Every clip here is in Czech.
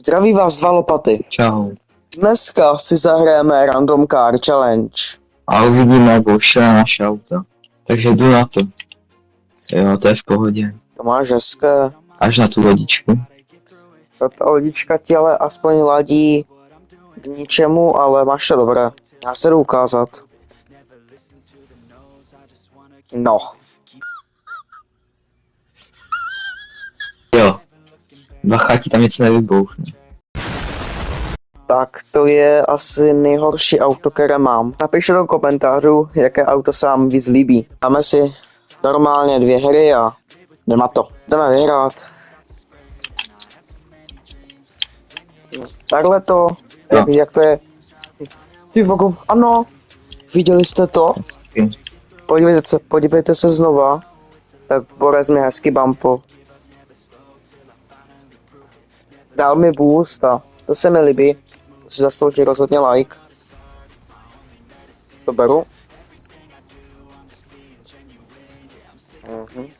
Zdraví vás dva lopaty. Čau. Dneska si zahrajeme Random Car Challenge. A uvidíme, jak ušla naše auta. Takže jdu na to. Jo, to je v pohodě. To máš hezké. Až na tu lodičku. Ta lodička ti ale aspoň ladí k ničemu, ale máš to dobré. Já se jdu ukázat. No. Jo. Bacha, ti tam něco nevybouchne. Tak to je asi nejhorší auto, které mám. Napište do komentářů, jaké auto se vám víc líbí. Dáme si normálně 2 hry a jdeme na to. Jdeme vyhrát. Takhle to, No. jak to je. Ty vogo, ano, viděli jste to? Hezky. Podívejte se znova. Tak Borec mi hezky bumpo. Dal mi boost a to se mi líbí. To si zaslouží rozhodně like. To beru.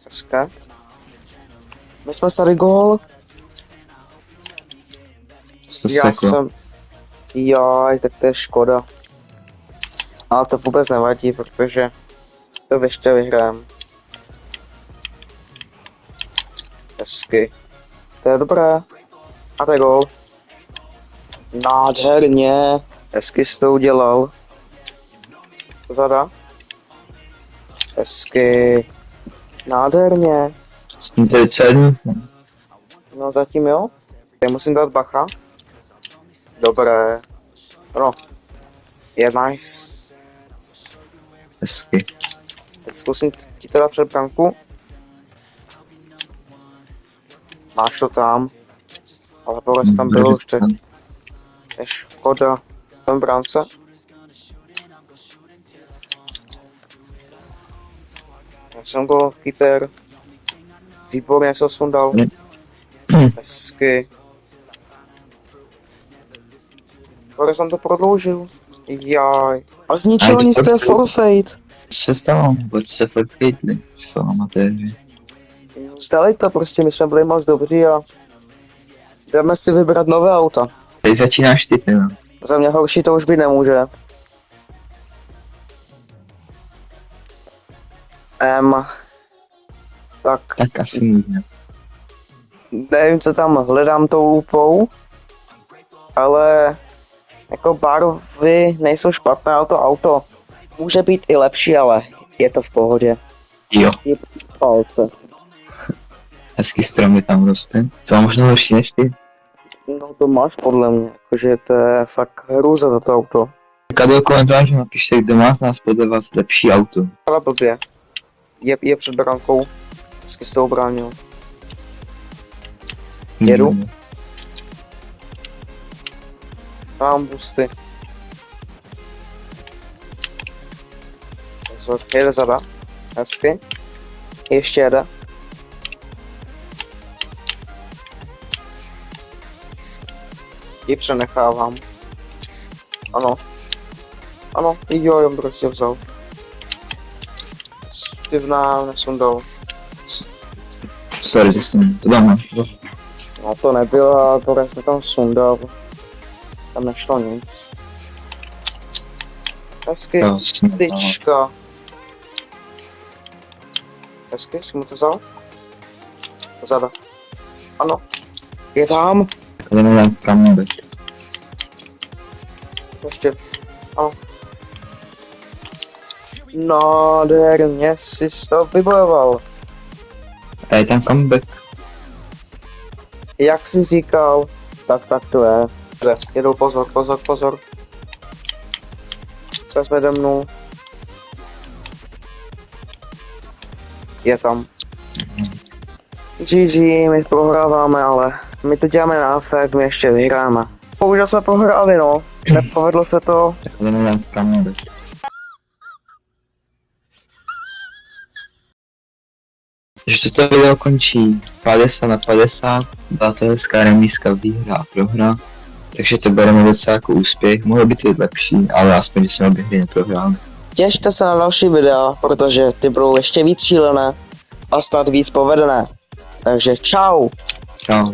Hezké. My jsme stali gól. Co Já řekl? jsem... Jaj, tak to je škoda. Ale to vůbec nevadí, protože to ještě vyhrám. Hezky. To je dobré. A to je gól. Nádherně. Hezky jsi to udělal. Zada. Hezky. Nádherně. Jsem tady celý. No zatím jo. Já musím dát bacha. Dobré. No. Je nice. Hezky. Tak zkusím ti to dát před branku. Máš to tam. Ale Borec tam byl už teď. Je škoda. Tam bránce. Já jsem goalkeeper. Výborně se sundal. Hezky. Borec jsem to prodloužil. Jaj. A z ničeho nic to je forfeit. Co se stalo? Pojď se forfeitli. Co amatéři. Zdali to prostě, my jsme byli moc dobří a jdeme si vybrat nové auta. Teď začínáš ty, no. Za mě horší to už být nemůže. Tak, Tak asi můžeme. nevím, co tam hledám tou lupou, ale jako barvy nejsou špatné, ale to auto může být i lepší, ale je to v pohodě. Jo. Je palce. Hezký stromy tam roste. To má možná horší než ty. No to máš podle mě, jakože to je fakt hrůza za to auto. Tak do komentářů napište, kdo má z nás podle vás lepší auto. Ale blbě. Je před brankou. Hezky se to obránil. Jedu. Mám boosty. Jede zada. Hezky. Ještě jede. Ji přenechávám. Ano. Ano, jo, jen prostě vzal. Divná, nesundal. Sorry, že jsem to dám. No to nebylo, ale to jsme tam sundal. Tam nešlo nic. Hezky, Jo, tyčka. Hezky, jsi mu to vzal? Zada. Ano. Je tam. Ale nevím, kam jde. Ještě. Ano. Nádherně jsi to vybojoval. A je tam comeback. Jak jsi říkal, tak to je. Jedou, pozor. Teraz nade mnou. Je tam. GG, my prohráváme, ale my to děláme na efekt, my ještě vyhráme. Bohužel jsme prohráli, no. Nepovedlo se to. Ale nevím, kam jde. Takže toto video končí 50/50, byla to hezká remízka, výhra a prohra, takže to bereme docela jako úspěch, mohlo by to být lepší, ale aspoň když jsme obě hry neprohráli. Těšte se na další videa, protože ty budou ještě víc šílené a snad víc povedené. Takže čau! Čau.